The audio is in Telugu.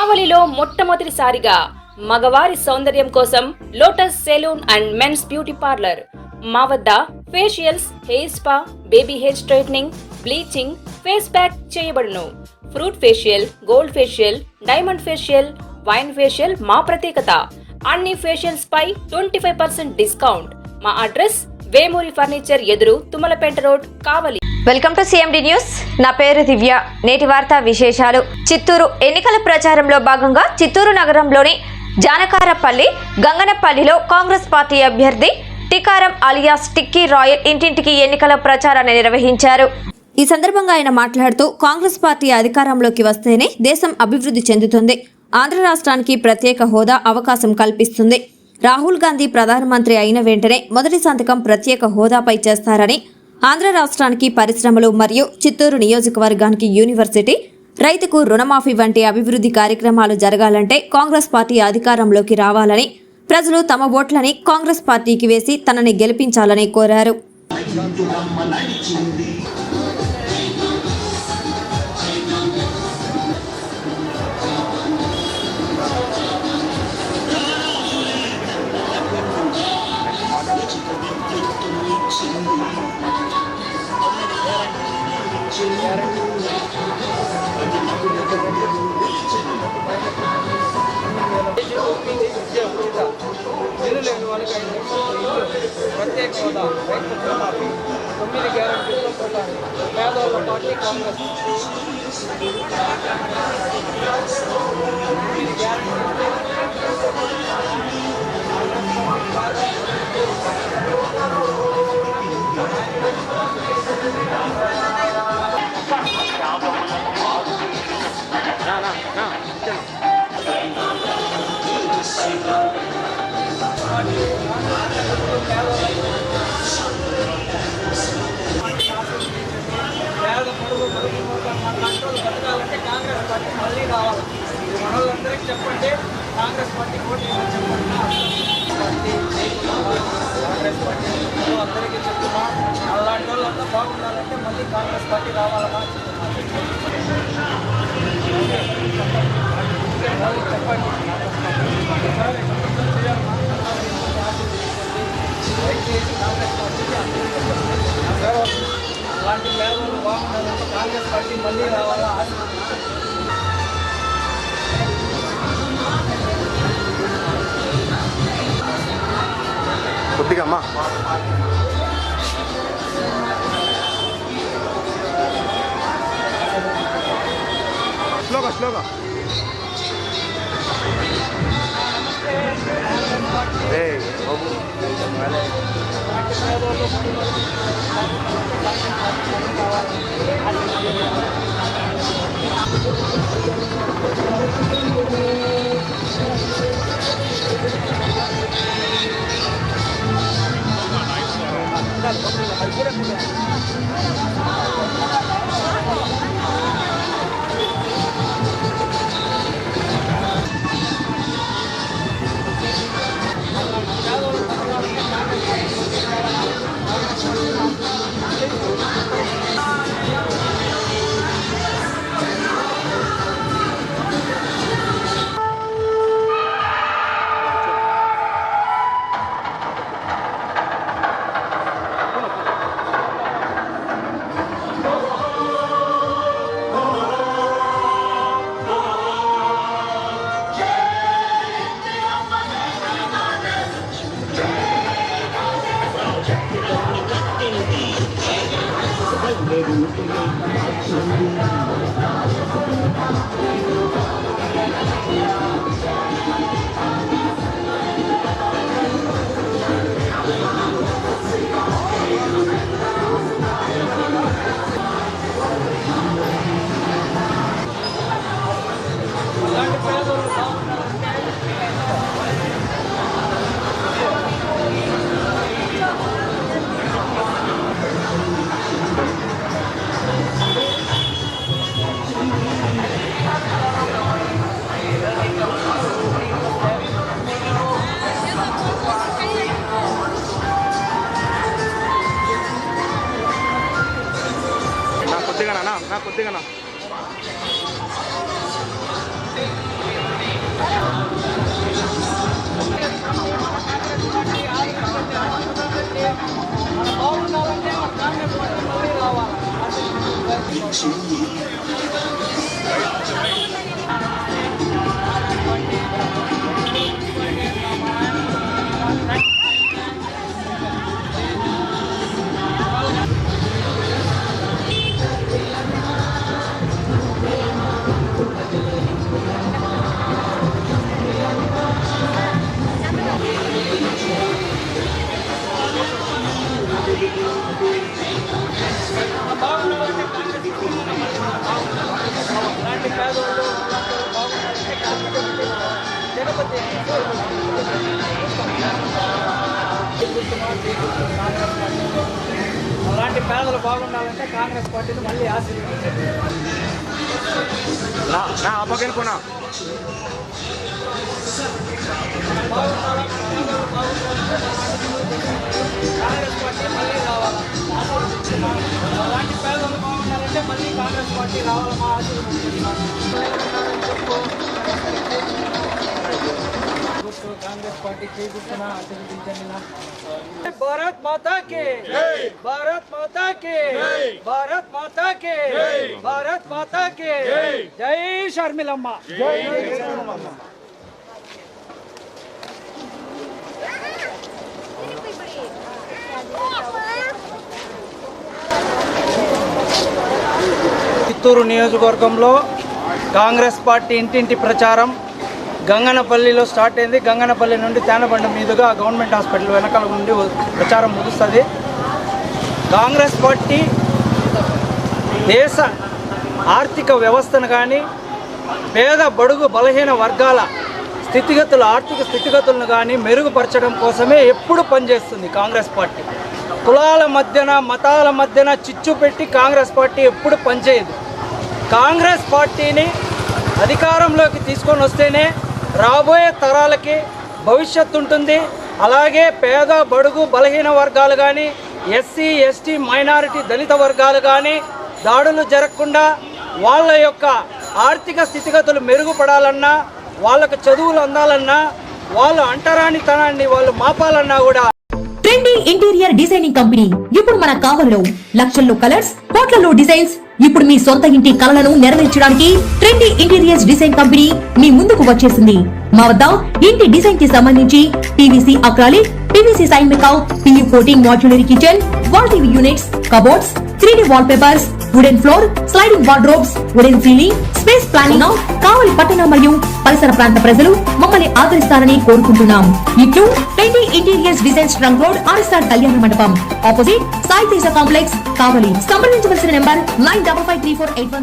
కావలిలో మొట్టమొదటిసారిగా మగవారి సౌందర్యం కోసం lotus salon and men's beauty parlour. మా వద్ద facials, hair spa, baby hair straightening, bleaching, face pack చేయబడును. Fruit facial, gold facial, diamond facial, wine facial మా ప్రత్యేకత. అన్ని ఫేషియల్స్ పై 25% డిస్కౌంట్. మా అడ్రస్ వేమూరి ఫర్నిచర్ ఎదురు, Tummalapeta road, Kavali. Welcome to CMD news. నా పేరు దివ్య. నేటి వార్తా విశేషాలు. చిత్తూరు ఎన్నికల ప్రచారంలో భాగంగా చిత్తూరు నగరంలోని జానకారపల్లి, గంగనపల్లిలో కాంగ్రెస్ పార్టీ అభ్యర్థి టికారం అలియాస్ టిక్కీ రాయల్ ఇంటింటికి ఎన్నికల ప్రచారాన్ని నిర్వహించారు. ఈ సందర్భంగా ఆయన మాట్లాడుతూ కాంగ్రెస్ పార్టీ అధికారంలోకి వస్తేనే దేశం అభివృద్ధి చెందుతుంది, ఆంధ్ర రాష్ట్రానికి ప్రత్యేక హోదా అవకాశం కల్పిస్తుంది, రాహుల్ గాంధీ ప్రధానమంత్రి అయిన వెంటనే మొదటి సంతకం ప్రత్యేక హోదాపై చేస్తారని, ఆంధ్ర రాష్ట్రానికి పరిశ్రమలు మరియు చిత్తూరు నియోజకవర్గానికి యూనివర్సిటీ, రైతుకు రుణమాఫీ వంటి అభివృద్ధి కార్యక్రమాలు జరగాలంటే కాంగ్రెస్ పార్టీ అధికారంలోకి రావాలని, ప్రజలు తమ ఓట్లని కాంగ్రెస్ పార్టీకి వేసి తనని గెలిపించాలని కోరారు. ప్రత్యేక హోదా, రైతు రుణమాఫీ, 9 గ్యారెంటీలతో పోతారు. పేదవాళ్ళ పార్టీ కాంగ్రెస్. 9 గ్యారెంటీలు బతకాలంటే కాంగ్రెస్ పార్టీ మళ్ళీ రావాలి. మనోళ్ళందరికీ చెప్పండి, కాంగ్రెస్ పార్టీ ఓటు చెప్పండి. కాంగ్రెస్ పార్టీ అందరికీ చెప్తున్నా, అలాంటి వాళ్ళంతా బాగుండాలంటే మళ్ళీ కాంగ్రెస్ పార్టీ రావాలన్నా చెప్పండి. కాంగ్రెస్ పార్టీకి అలాంటి పేదవాళ్ళు బాగుండాలంటే కాంగ్రెస్ పార్టీ మళ్ళీ రావాలా. కొద్దిగా అమ్మా స్లోగా స్లోగా కొద్దిగా మన బాగుండాలంటే మన కాంగ్రెస్ పార్టీ మళ్ళీ రావాలి. అలాంటి పేదవాళ్ళు బాగుండాలంటే జగపతి అలాంటి పేదలు బాగుండాలంటే కాంగ్రెస్ పార్టీని మళ్ళీ ఆశీర్వదించారు. నా అప్పకెళ్ళి పోనా కాంగ్రెస్ పార్టీ మళ్ళీ రావాలా? అలాంటి పేదలు బాగుండాలంటే మళ్ళీ కాంగ్రెస్ పార్టీ రావాలమ్మా ఆశీర్వదించారు. కాంగ్రెస్ పార్టీ చేకూర్చున్నా ఆశీర్వదించండి. భారత్ మాతా కి భారత్ మాతా కి భారత్ మాతా కి భారత్ మాతా కి జై షర్మిలమ్మ. చిత్తూరు నియోజకవర్గంలో కాంగ్రెస్ పార్టీ ఇంటింటి ప్రచారం గంగనపల్లిలో స్టార్ట్ అయింది. గంగనపల్లి నుండి తేనబండ మీదుగా గవర్నమెంట్ హాస్పిటల్ వెనకాల నుండి ప్రచారం ముగుస్తుంది. కాంగ్రెస్ పార్టీ దేశ ఆర్థిక వ్యవస్థను కానీ పేద బడుగు బలహీన వర్గాల ఆర్థిక స్థితిగతులను కానీ మెరుగుపరచడం కోసమే ఎప్పుడు పనిచేస్తుంది కాంగ్రెస్ పార్టీ. కులాల మధ్యన మతాల మధ్యన చిచ్చు పెట్టి కాంగ్రెస్ పార్టీ ఎప్పుడు పనిచేయదు. కాంగ్రెస్ పార్టీని అధికారంలోకి తీసుకొని వస్తేనే రాబోయే తరాలకి భవిష్యత్తు ఉంటుంది. అలాగే పేద బడుగు బలహీన వర్గాలు కానీ ఎస్సీ ఎస్టీ మైనారిటీ దళిత వర్గాలు కానీ దాడులు జరగకుండా వాళ్ళ యొక్క ఆర్థిక స్థితిగతులు మెరుగుపడాలన్నా, వాళ్ళకు చదువులు అందాలన్నా, వాళ్ళ అంటరానితనాన్ని వాళ్ళు మాపాలన్నా కూడా ట్రెండీ ఇంటీరియర్ డిజైనింగ్ కంపెనీ ఇప్పుడు మన కావలిలో లక్షల్లో కలర్స్, కోట్లలో డిజైన్స్. ఇప్పుడు మీ సొంత ఇంటి కలలను నెరవేర్చడానికి ట్రెండీ ఇంటీరియర్స్ డిజైన్ కంపెనీ మీ ముందుకు వచ్చేసింది. మా వద్ద ఇంటి డిజైన్ కి సంబంధించి PVC acrylic, PVC sign make out, PU coating modular kitchen, wall TV units, cupboards, 3D wall papers, wooden floor, sliding wardrobes, wooden ceiling, space planning. Kavali పట్టణ మరియు పరిసర ప్రాంత ప్రజలు మమ్మల్ని ఆదరిస్తారని కోరుకుంటున్నాం. ఇట్లు trendy interiors designs trunk road, RSR Kalyana Mandapam, opposite Sai Teja complex, Kavali. సంప్రదించవలసిన నెంబర్ 955348